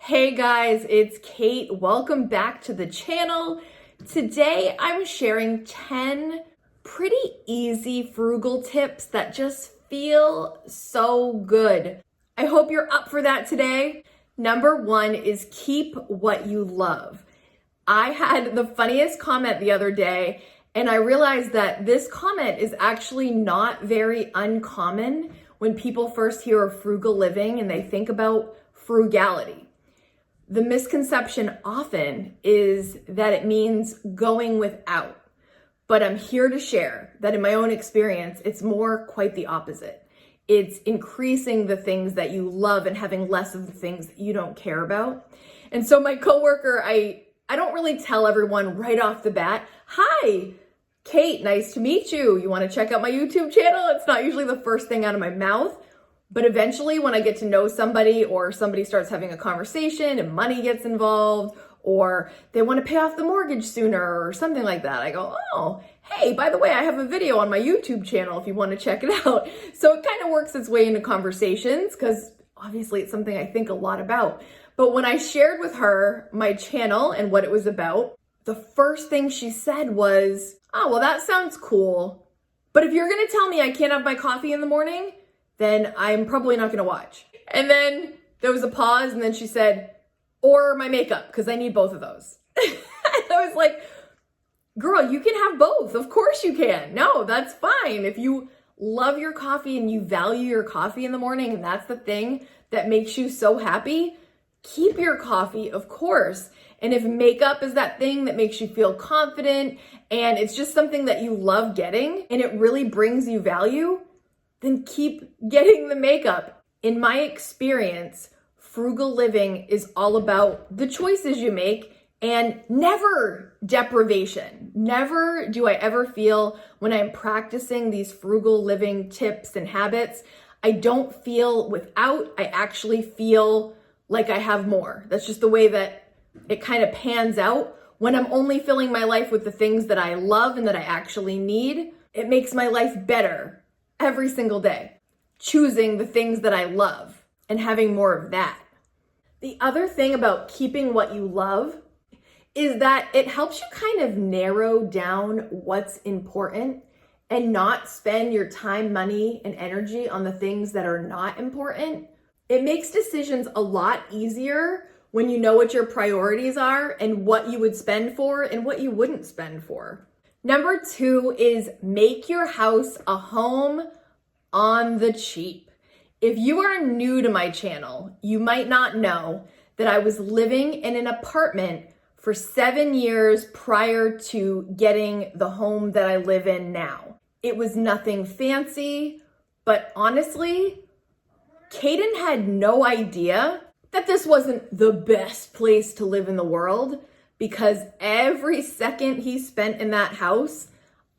Hey guys, it's Kate. Welcome back to the channel. Today I'm sharing 10 pretty easy frugal tips that just feel so good. I hope you're up for that today. Number one is keep what you love. I had the funniest comment the other day, and I realized that this comment is actually not very uncommon when people first hear of frugal living and they think about frugality. The misconception often is that it means going without, but I'm here to share that in my own experience, it's more quite the opposite. It's increasing the things that you love and having less of the things that you don't care about. And so my coworker, I don't really tell everyone right off the bat, "Hi, Kate, nice to meet you. You want to check out my YouTube channel?" It's not usually the first thing out of my mouth. But eventually when I get to know somebody or somebody starts having a conversation and money gets involved or they want to pay off the mortgage sooner or something like that, I go, "Oh, hey, by the way, I have a video on my YouTube channel if you want to check it out." So it kind of works its way into conversations because obviously it's something I think a lot about. But when I shared with her my channel and what it was about, the first thing she said was, "Oh, well, that sounds cool. But if you're going to tell me I can't have my coffee in the morning, then I'm probably not gonna watch." And then there was a pause and then she said, "Or my makeup, because I need both of those." And I was like, "Girl, you can have both. Of course you can. No, that's fine. If you love your coffee and you value your coffee in the morning and that's the thing that makes you so happy, keep your coffee, of course. And if makeup is that thing that makes you feel confident and it's just something that you love getting and it really brings you value, then keep getting the makeup." In my experience, frugal living is all about the choices you make and never deprivation. Never do I ever feel when I'm practicing these frugal living tips and habits, I don't feel without, I actually feel like I have more. That's just the way that it kind of pans out. When I'm only filling my life with the things that I love and that I actually need, it makes my life better every single day, choosing the things that I love and having more of that. The other thing about keeping what you love is that it helps you kind of narrow down what's important and not spend your time, money, and energy on the things that are not important. It makes decisions a lot easier when you know what your priorities are and what you would spend for and what you wouldn't spend for. Number two is make your house a home on the cheap. If you are new to my channel, you might not know that I was living in an apartment for 7 years prior to getting the home that I live in now. It was nothing fancy, but honestly, Caden had no idea that this wasn't the best place to live in the world, because every second he spent in that house,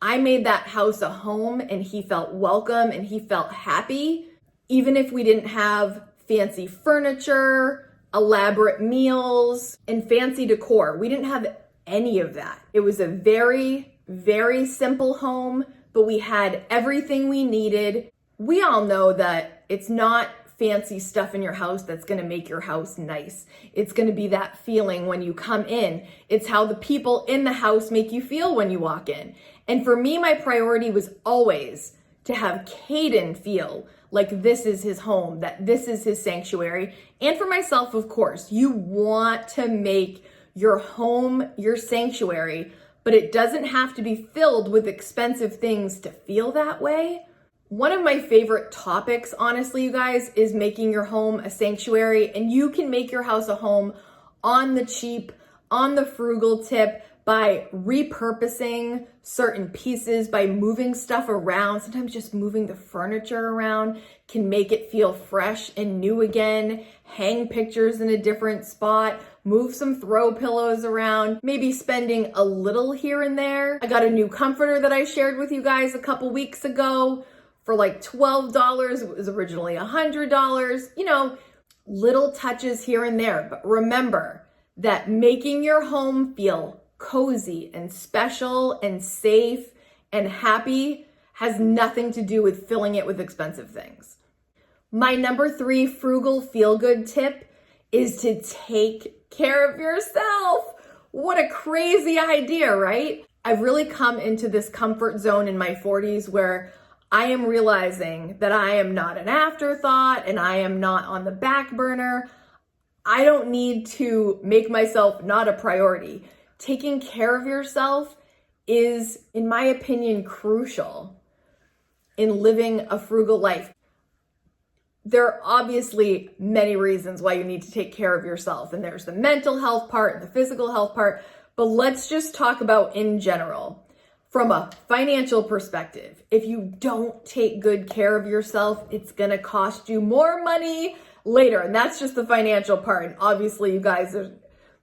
I made that house a home and he felt welcome and he felt happy. Even if we didn't have fancy furniture, elaborate meals, and fancy decor, we didn't have any of that. It was a very, very simple home, but we had everything we needed. We all know that it's not fancy stuff in your house that's going to make your house nice. It's going to be that feeling when you come in. It's how the people in the house make you feel when you walk in. And for me, my priority was always to have Caden feel like this is his home, that this is his sanctuary. And for myself, of course, you want to make your home your sanctuary, but it doesn't have to be filled with expensive things to feel that way. One of my favorite topics, honestly, you guys, is making your home a sanctuary, and you can make your house a home on the cheap, on the frugal tip, by repurposing certain pieces, by moving stuff around. Sometimes just moving the furniture around can make it feel fresh and new again. Hang pictures in a different spot, move some throw pillows around, maybe spending a little here and there. I got a new comforter that I shared with you guys a couple weeks ago for like $12. It was originally $100. You know, little touches here and there. But remember that making your home feel cozy and special and safe and happy has nothing to do with filling it with expensive things. My number 3 frugal feel-good tip is to take care of yourself. What a crazy idea, right? I've really come into this comfort zone in my 40s where I am realizing that I am not an afterthought and I am not on the back burner. I don't need to make myself not a priority. Taking care of yourself is, in my opinion, crucial in living a frugal life. There are obviously many reasons why you need to take care of yourself, and there's the mental health part and the physical health part, but let's just talk about in general. From a financial perspective, if you don't take good care of yourself, it's gonna cost you more money later, and that's just the financial part. And obviously, you guys,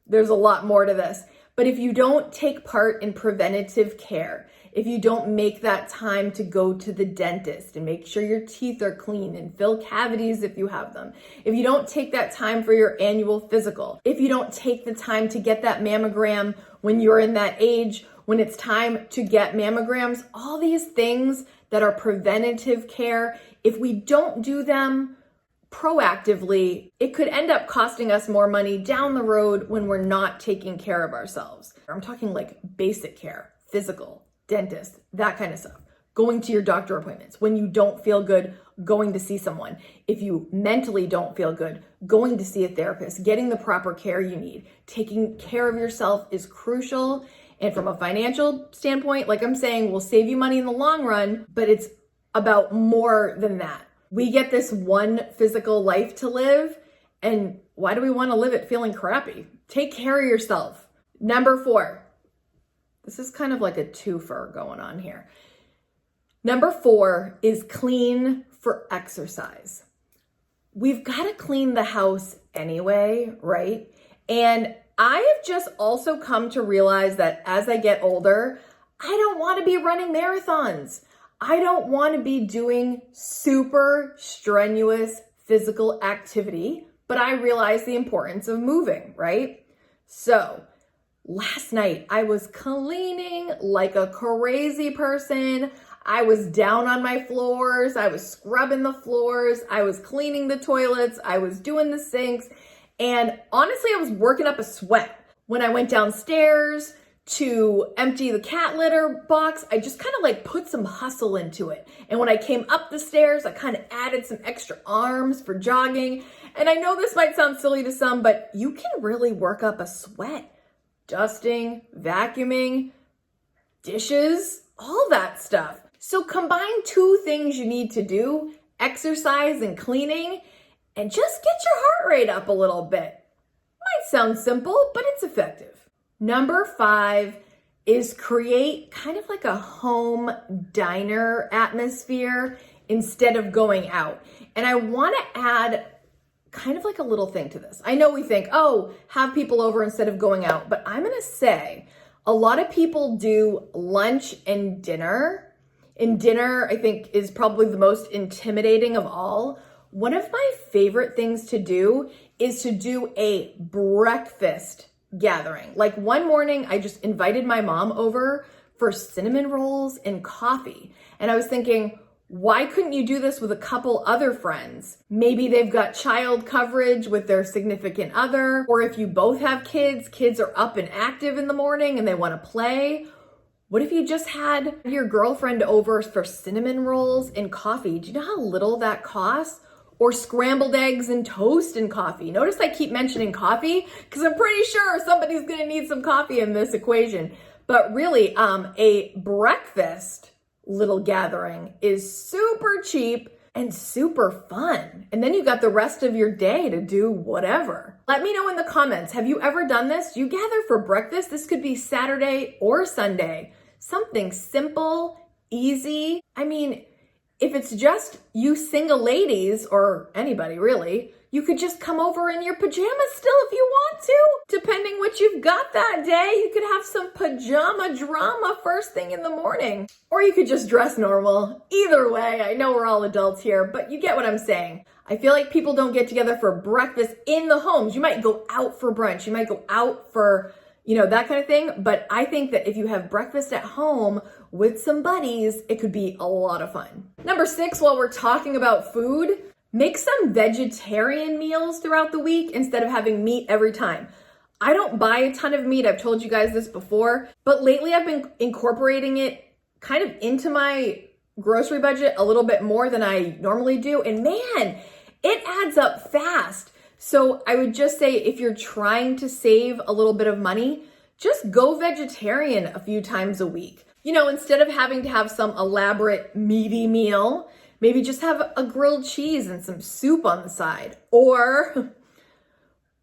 there's a lot more to this. But if you don't take part in preventative care, if you don't make that time to go to the dentist and make sure your teeth are clean and fill cavities if you have them, if you don't take that time for your annual physical, if you don't take the time to get that mammogram when you're in that age, when it's time to get mammograms, all these things that are preventative care, if we don't do them proactively, it could end up costing us more money down the road when we're not taking care of ourselves. I'm talking like basic care, physical, dentist, that kind of stuff. Going to your doctor appointments. When you don't feel good, going to see someone. If you mentally don't feel good, going to see a therapist, getting the proper care you need. Taking care of yourself is crucial. And from a financial standpoint, like I'm saying, will save you money in the long run, but it's about more than that. We get this one physical life to live, and why do we want to live it feeling crappy? Take care of yourself. Number 4. This is kind of like a twofer going on here. Number 4 is clean for exercise. We've got to clean the house anyway, right? And I have just also come to realize that as I get older, I don't want to be running marathons. I don't want to be doing super strenuous physical activity, but I realize the importance of moving, right? So last night I was cleaning like a crazy person. I was down on my floors. I was scrubbing the floors. I was cleaning the toilets. I was doing the sinks. And honestly, I was working up a sweat. When I went downstairs to empty the cat litter box, I just kind of like put some hustle into it. And when I came up the stairs, I kind of added some extra arms for jogging. And I know this might sound silly to some, but you can really work up a sweat. Dusting, vacuuming, dishes, all that stuff. So combine 2 things you need to do, exercise and cleaning, and just get your heart rate up a little bit. Might sound simple, but it's effective. Number 5 is create kind of like a home diner atmosphere instead of going out. And I want to add kind of like a little thing to this. I know we think, oh, have people over instead of going out, but I'm going to say a lot of people do lunch and dinner. And dinner, I think, is probably the most intimidating of all. One of my favorite things to do is to do a breakfast gathering. Like one morning, I just invited my mom over for cinnamon rolls and coffee. And I was thinking, why couldn't you do this with a couple other friends? Maybe they've got child coverage with their significant other, or if you both have kids, kids are up and active in the morning and they want to play. What if you just had your girlfriend over for cinnamon rolls and coffee? Do you know how little that costs? Or scrambled eggs and toast and coffee. Notice I keep mentioning coffee because I'm pretty sure somebody's gonna need some coffee in this equation. But really, a breakfast little gathering is super cheap and super fun. And then you got the rest of your day to do whatever. Let me know in the comments, have you ever done this? Do you gather for breakfast? This could be Saturday or Sunday. Something simple, easy. I mean, if it's just you single ladies, or anybody really, you could just come over in your pajamas still if you want to. Depending what you've got that day, you could have some pajama drama first thing in the morning. Or you could just dress normal. Either way, I know we're all adults here, but you get what I'm saying. I feel like people don't get together for breakfast in the homes. You might go out for brunch. You might go out for, that kind of thing. But I think that if you have breakfast at home with some buddies, it could be a lot of fun. Number 6, while we're talking about food, Make some vegetarian meals throughout the week instead of having meat every time. I don't buy a ton of meat. I've told you guys this before, but lately I've been incorporating it kind of into my grocery budget a little bit more than I normally do. And man, it adds up fast. So I would just say if you're trying to save a little bit of money, just go vegetarian a few times a week. You know, instead of having to have some elaborate meaty meal, maybe just have a grilled cheese and some soup on the side. Or,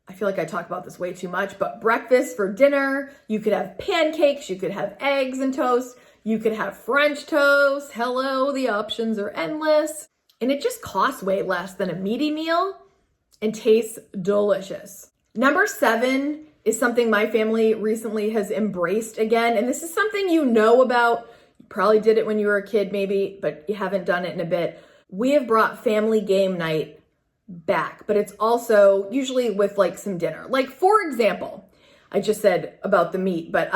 I feel like I talk about this way too much, but breakfast for dinner, you could have pancakes, you could have eggs and toast, you could have French toast. Hello, the options are endless. And it just costs way less than a meaty meal and tastes delicious. Number 7 is something my family recently has embraced again. And this is something you know about. You probably did it when you were a kid maybe, but you haven't done it in a bit. We have brought family game night back, but it's also usually with like some dinner. Like for example, I just said about the meat, but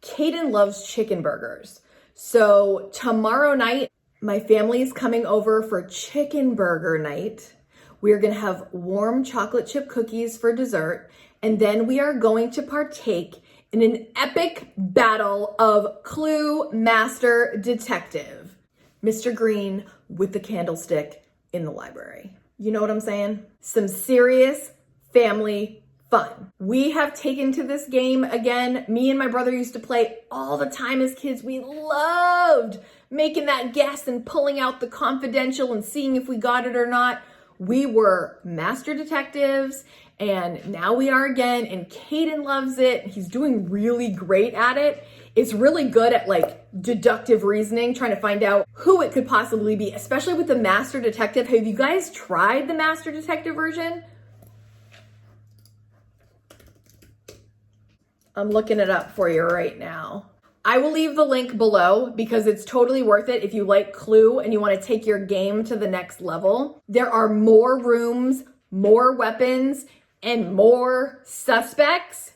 Kaden loves chicken burgers. So tomorrow night, my family is coming over for chicken burger night. We're gonna have warm chocolate chip cookies for dessert, and then we are going to partake in an epic battle of Clue Master Detective. Mr. Green with the candlestick in the library. You know what I'm saying? Some serious family fun. We have taken to this game again. Me and my brother used to play all the time as kids. We loved making that guess and pulling out the confidential and seeing if we got it or not. We were master detectives, and now we are again, and Kaden loves it. He's doing really great at it. It's really good at like deductive reasoning, trying to find out who it could possibly be, especially with the master detective. Have you guys tried the master detective version? I'm looking it up for you right now. I will leave the link below because it's totally worth it if you like Clue and you want to take your game to the next level. There are more rooms, more weapons, and more suspects.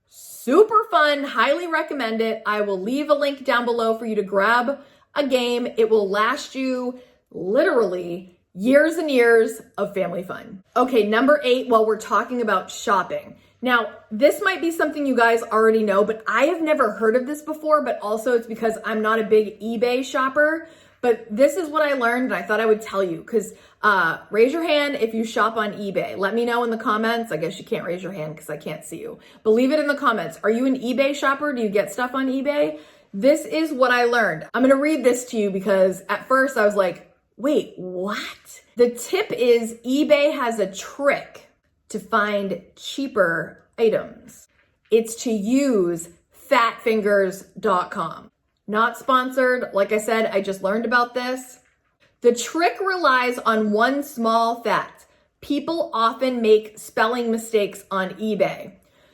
Super fun, highly recommend it. I will leave a link down below for you to grab a game. It will last you literally years and years of family fun. Okay, number 8, while we're talking about shopping. Now, this might be something you guys already know, but I have never heard of this before, but also it's because I'm not a big eBay shopper. But this is what I learned and I thought I would tell you, because raise your hand if you shop on eBay. Let me know in the comments. I guess you can't raise your hand because I can't see you. But leave it in the comments. Are you an eBay shopper? Do you get stuff on eBay? This is what I learned. I'm gonna read this to you because at first I was like, wait, what? The tip is eBay has a trick to find cheaper items. It's to use fatfingers.com. Not sponsored. Like I said, I just learned about this. The trick relies on one small fact. People often make spelling mistakes on eBay.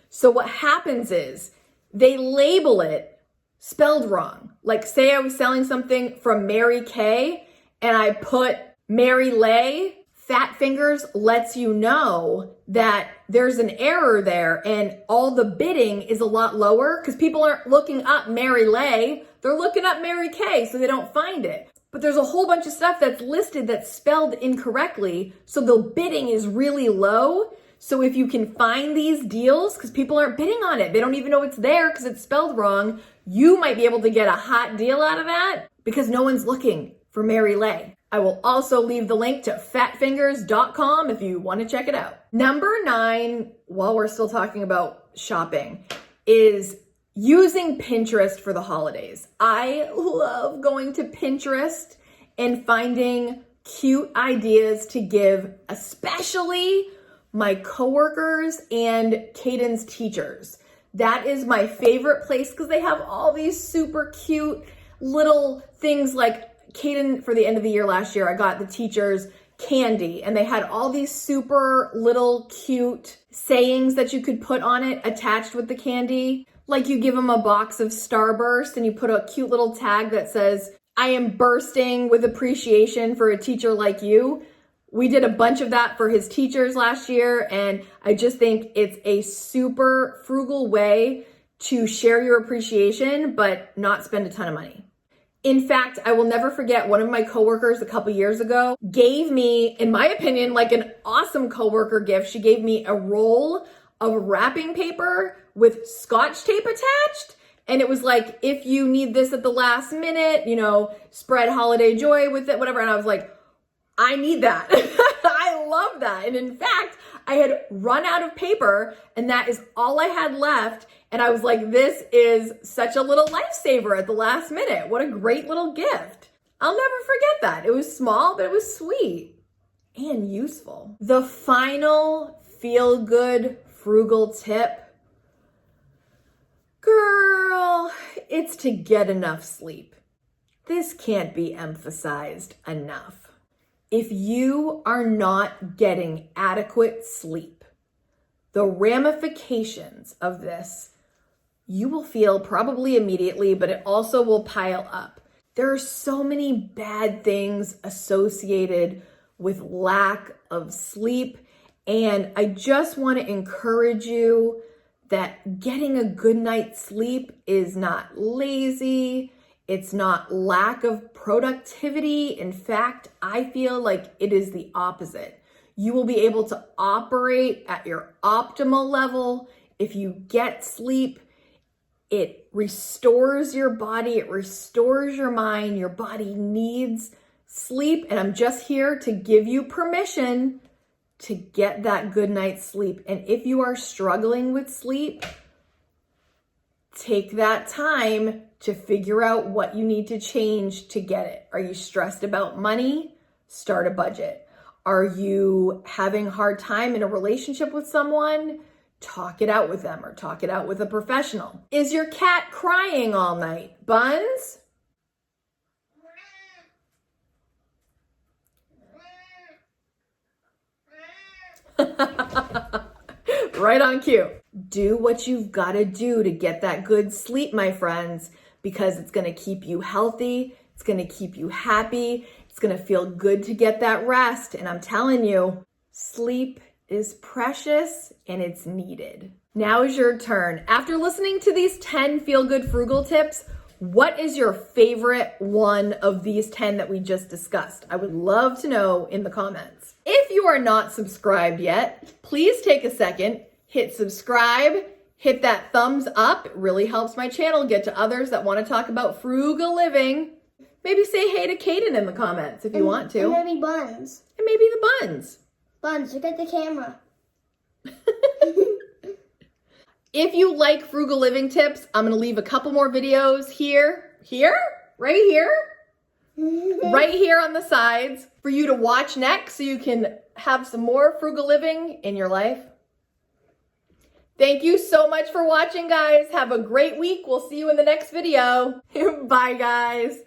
So what happens is they label it spelled wrong. Like say I was selling something from Mary Kay and I put Mary Lay. Fat Fingers lets you know that there's an error there and all the bidding is a lot lower because people aren't looking up Mary Lay, they're looking up Mary Kay, so they don't find it. But there's a whole bunch of stuff that's listed that's spelled incorrectly, so the bidding is really low. So if you can find these deals, because people aren't bidding on it, they don't even know it's there because it's spelled wrong, you might be able to get a hot deal out of that because no one's looking for Mary Lay. I will also leave the link to fatfingers.com if you want to check it out. Number 9, while we're still talking about shopping, is using Pinterest for the holidays. I love going to Pinterest and finding cute ideas to give, especially my coworkers and Kaden's teachers. That is my favorite place because they have all these super cute little things. Like Kaden, for the end of the year last year, I got the teachers candy and they had all these super little cute sayings that you could put on it attached with the candy. Like you give them a box of Starburst and you put a cute little tag that says, I am bursting with appreciation for a teacher like you. We did a bunch of that for his teachers last year, and I just think it's a super frugal way to share your appreciation, but not spend a ton of money. In fact, I will never forget one of my coworkers a couple years ago gave me, in my opinion, like an awesome coworker gift. She gave me a roll of wrapping paper with Scotch tape attached. And it was like, if you need this at the last minute, you know, spread holiday joy with it, whatever. And I was like, I need that. I love that. And in fact, I had run out of paper and that is all I had left. And I was like, this is such a little lifesaver at the last minute. What a great little gift. I'll never forget that. It was small, but it was sweet and useful. The final feel good frugal tip, girl, it's to get enough sleep. This can't be emphasized enough. If you are not getting adequate sleep, the ramifications of this, you will feel probably immediately, but it also will pile up. There are so many bad things associated with lack of sleep, and I just want to encourage you that getting a good night's sleep is not lazy. It's not lack of productivity. In fact, I feel like it is the opposite. You will be able to operate at your optimal level if you get sleep. It restores your body. It restores your mind. Your body needs sleep. And I'm just here to give you permission to get that good night's sleep. And if you are struggling with sleep, take that time to figure out what you need to change to get it. Are you stressed about money? Start a budget. Are you having a hard time in a relationship with someone? Talk it out with them or talk it out with a professional. Is your cat crying all night? Buns? Right on cue. Do what you've got to do to get that good sleep, my friends, because it's going to keep you healthy. It's going to keep you happy. It's going to feel good to get that rest. And I'm telling you, sleep is precious and it's needed. Now is your turn. After listening to these 10 Feel Good Frugal tips, what is your favorite one of these 10 that we just discussed? I would love to know in the comments. If you are not subscribed yet, please take a second, hit subscribe, hit that thumbs up. It really helps my channel get to others that want to talk about frugal living. Maybe say hey to Kaden in the comments if you want to. And maybe Buns. And maybe the Buns. Buns, look at the camera. If you like frugal living tips, I'm going to leave a couple more videos right here on the sides for you to watch next so you can have some more frugal living in your life. Thank you so much for watching, guys. Have a great week. We'll see you in the next video. Bye, guys.